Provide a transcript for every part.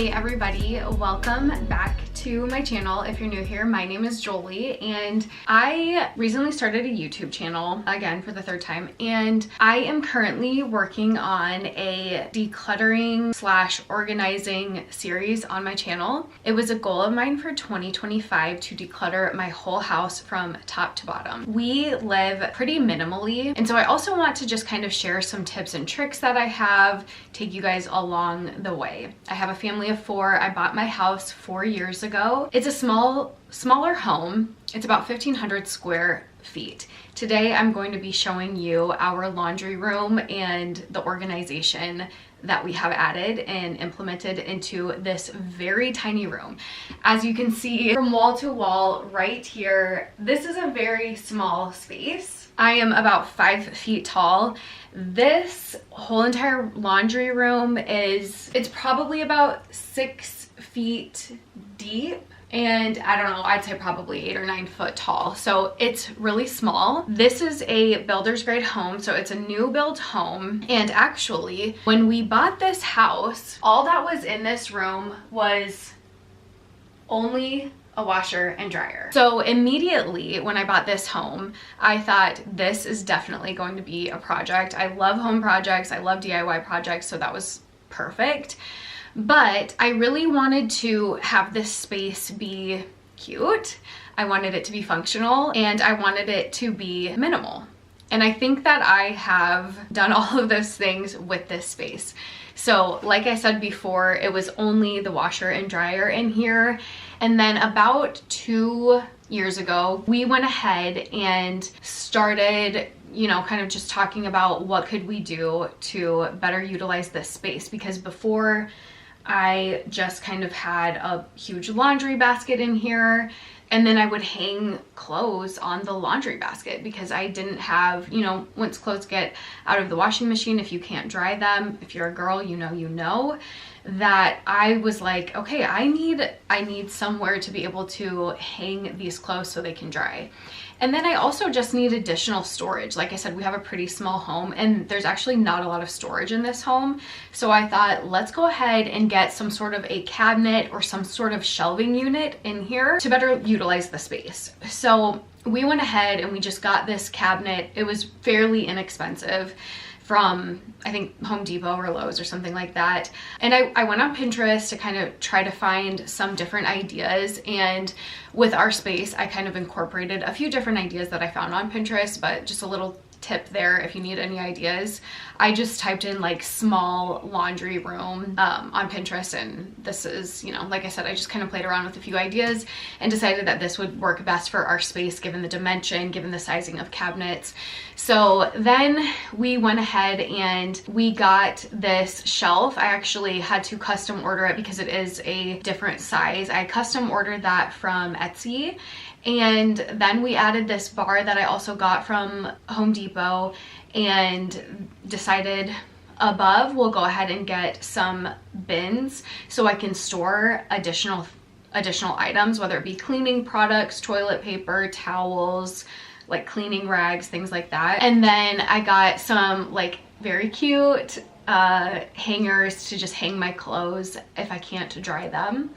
Hey everybody, welcome back to my channel. If you're new here, my name is Jolie and I recently started a YouTube channel, again for the third time, and I am currently working on a decluttering / organizing series on my channel. It was a goal of mine for 2025 to declutter my whole house from top to bottom. We live pretty minimally, and so I also want to just kind of share some tips and tricks that I have, take you guys along the way. I have a family of 4. I bought my house 4 years ago. It's a smaller home. It's about 1,500 square feet. Today I'm going to be showing you our laundry room and the organization that we have added and implemented into this very tiny room. As you can see from wall to wall right here, this is a very small space. I am about 5 feet tall. This whole entire laundry room it's probably about 6 feet deep. And I don't know, I'd say probably 8 or 9 foot tall. So it's really small. This is a builder's grade home. So it's a new build home. And actually, when we bought this house, all that was in this room was only a washer and dryer. So immediately when I bought this home, I thought this is definitely going to be a project. I love home projects. I love DIY projects. So that was perfect. But I really wanted to have this space be cute. I wanted it to be functional and I wanted it to be minimal. And I think that I have done all of those things with this space. So like I said before, it was only the washer and dryer in here. And then about 2 years ago, we went ahead and started, you know, kind of just talking about what could we do to better utilize this space. Because before, I just kind of had a huge laundry basket in here, and then I would hang clothes on the laundry basket because I didn't have, you know, once clothes get out of the washing machine, if you can't dry them, if you're a girl, you know, that I was like, okay, I need somewhere to be able to hang these clothes so they can dry. And then I also just need additional storage. Like I said, we have a pretty small home and there's actually not a lot of storage in this home. So I thought, let's go ahead and get some sort of a cabinet or some sort of shelving unit in here to better utilize the space. So we went ahead and we just got this cabinet. It was fairly inexpensive from, I think, Home Depot or Lowe's or something like that. And I went on Pinterest to kind of try to find some different ideas. And with our space, I kind of incorporated a few different ideas that I found on Pinterest, but just a little tip there if you need any ideas. I just typed in like small laundry room on Pinterest, and this is, you know, like I said, I just kind of played around with a few ideas and decided that this would work best for our space given the dimension, given the sizing of cabinets. So then we went ahead and we got this shelf. I actually had to custom order it because it is a different size. I custom ordered that from Etsy. And then we added this bar that I also got from Home Depot, and decided above we'll go ahead and get some bins so I can store additional items, whether it be cleaning products, toilet paper, towels, like cleaning rags, things like that. And then I got some like very cute hangers to just hang my clothes if I can't dry them.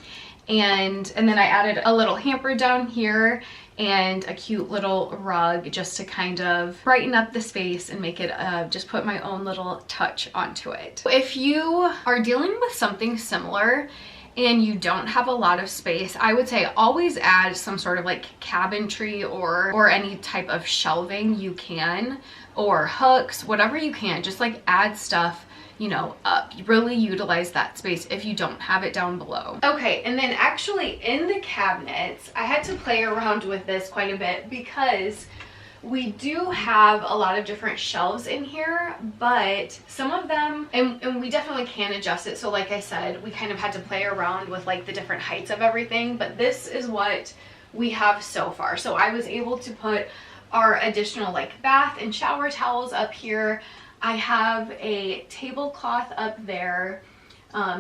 And then I added a little hamper down here and a cute little rug just to kind of brighten up the space and make it just put my own little touch onto it. If you are dealing with something similar and you don't have a lot of space, I would say always add some sort of like cabinetry or any type of shelving you can, or hooks, whatever you can. Just like add stuff, you know, up. Really utilize that space if you don't have it down below. Okay, and then actually in the cabinets, I had to play around with this quite a bit because we do have a lot of different shelves in here, but some of them, and we definitely can adjust it. So like I said, we kind of had to play around with like the different heights of everything, but this is what we have so far. So I was able to put our additional like bath and shower towels up here. I have a tablecloth up there.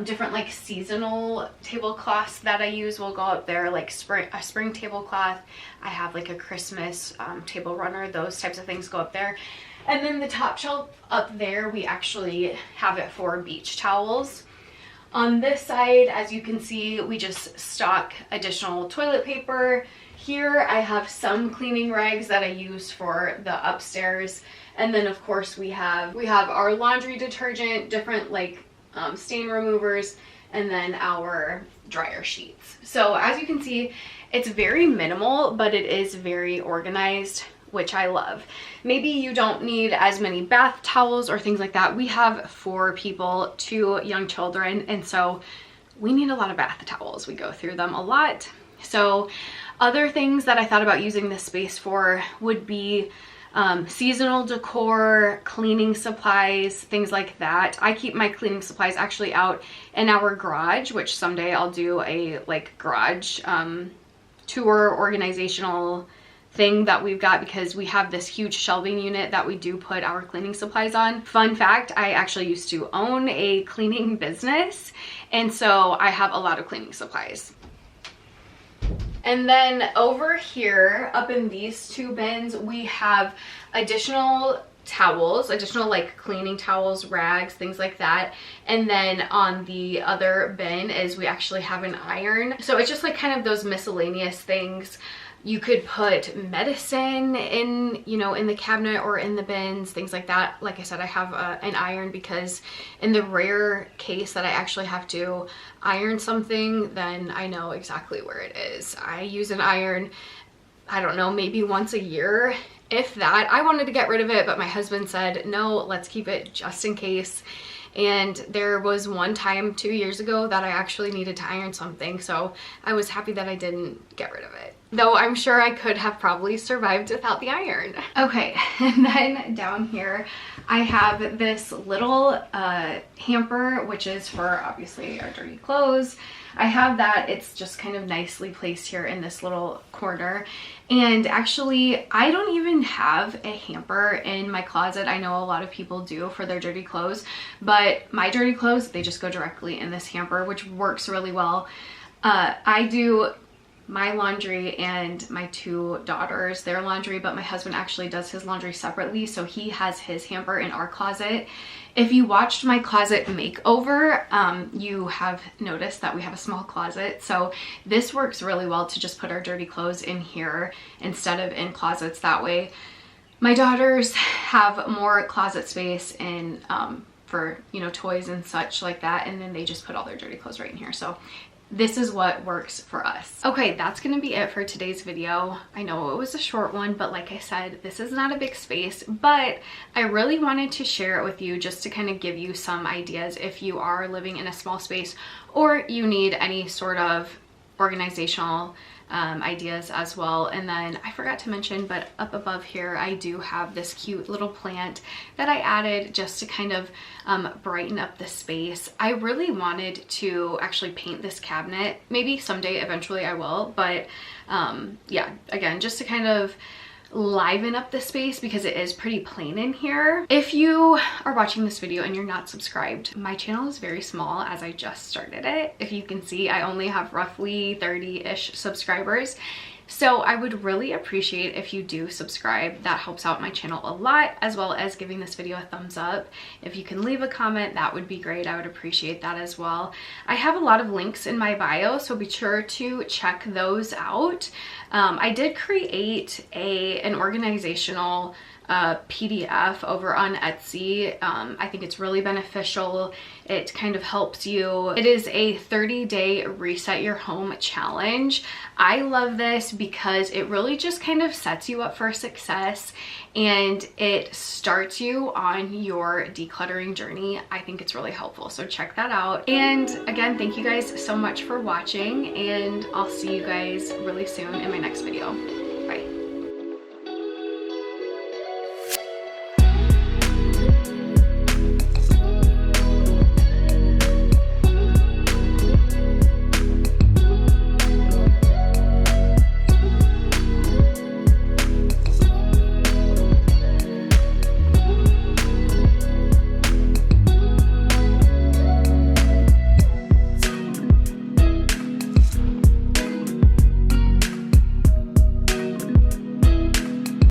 Different like seasonal tablecloths that I use will go up there, like a spring tablecloth. I have like a Christmas table runner. Those types of things go up there. And then the top shelf up there, we actually have it for beach towels. On this side, as you can see, we just stock additional toilet paper. Here I have some cleaning rags that I use for the upstairs. And then of course we have our laundry detergent, different like stain removers, and then our dryer sheets. So as you can see, it's very minimal, but it is very organized, which I love. Maybe you don't need as many bath towels or things like that. We have 4 people, 2 young children, and so we need a lot of bath towels. We go through them a lot. So other things that I thought about using this space for would be seasonal decor, cleaning supplies, things like that. I keep my cleaning supplies actually out in our garage, which someday I'll do a like garage tour organizational thing that we've got, because we have this huge shelving unit that we do put our cleaning supplies on. Fun fact, I actually used to own a cleaning business, and so I have a lot of cleaning supplies. And then over here, up in these 2 bins, we have additional towels, additional like cleaning towels, rags, things like that. And then on the other bin is we actually have an iron. So it's just like kind of those miscellaneous things. You could put medicine in, you know, in the cabinet or in the bins, things like that. Like I said, I have an iron because in the rare case that I actually have to iron something, then I know exactly where it is. I use an iron, I don't know, maybe once a year, if that. I wanted to get rid of it, but my husband said, no, let's keep it just in case. And there was one time 2 years ago that I actually needed to iron something, so I was happy that I didn't get rid of it. Though I'm sure I could have probably survived without the iron. Okay, and then down here I have this little hamper, which is for obviously our dirty clothes. I have that. It's just kind of nicely placed here in this little corner. And actually, I don't even have a hamper in my closet. I know a lot of people do for their dirty clothes, but my dirty clothes, they just go directly in this hamper, which works really well. I do my laundry and my 2 daughters, their laundry, but my husband actually does his laundry separately, so he has his hamper in our closet. If you watched my closet makeover, you have noticed that we have a small closet, so this works really well to just put our dirty clothes in here instead of in closets. That way my daughters have more closet space in for, you know, toys and such like that, and then they just put all their dirty clothes right in here. So this is what works for us. Okay, that's gonna be it for today's video. I know it was a short one, but like I said, this is not a big space, but I really wanted to share it with you just to kind of give you some ideas if you are living in a small space or you need any sort of organizational ideas as well. And then I forgot to mention, but up above here I do have this cute little plant that I added just to kind of brighten up the space. I really wanted to actually paint this cabinet. Maybe someday eventually I will, but yeah, again, just to kind of liven up the space because it is pretty plain in here. If you are watching this video and you're not subscribed, my channel is very small as I just started it. If you can see, I only have roughly 30-ish subscribers. So I would really appreciate if you do subscribe. That helps out my channel a lot, as well as giving this video a thumbs up. If you can leave a comment, that would be great. I would appreciate that as well. I have a lot of links in my bio, so be sure to check those out. I did create an organizational PDF over on Etsy. I think it's really beneficial. It kind of helps you. It is a 30-day reset your home challenge. I love this because it really just kind of sets you up for success and it starts you on your decluttering journey. I think it's really helpful, so check that out. And again, thank you guys so much for watching, and I'll see you guys really soon in my next video.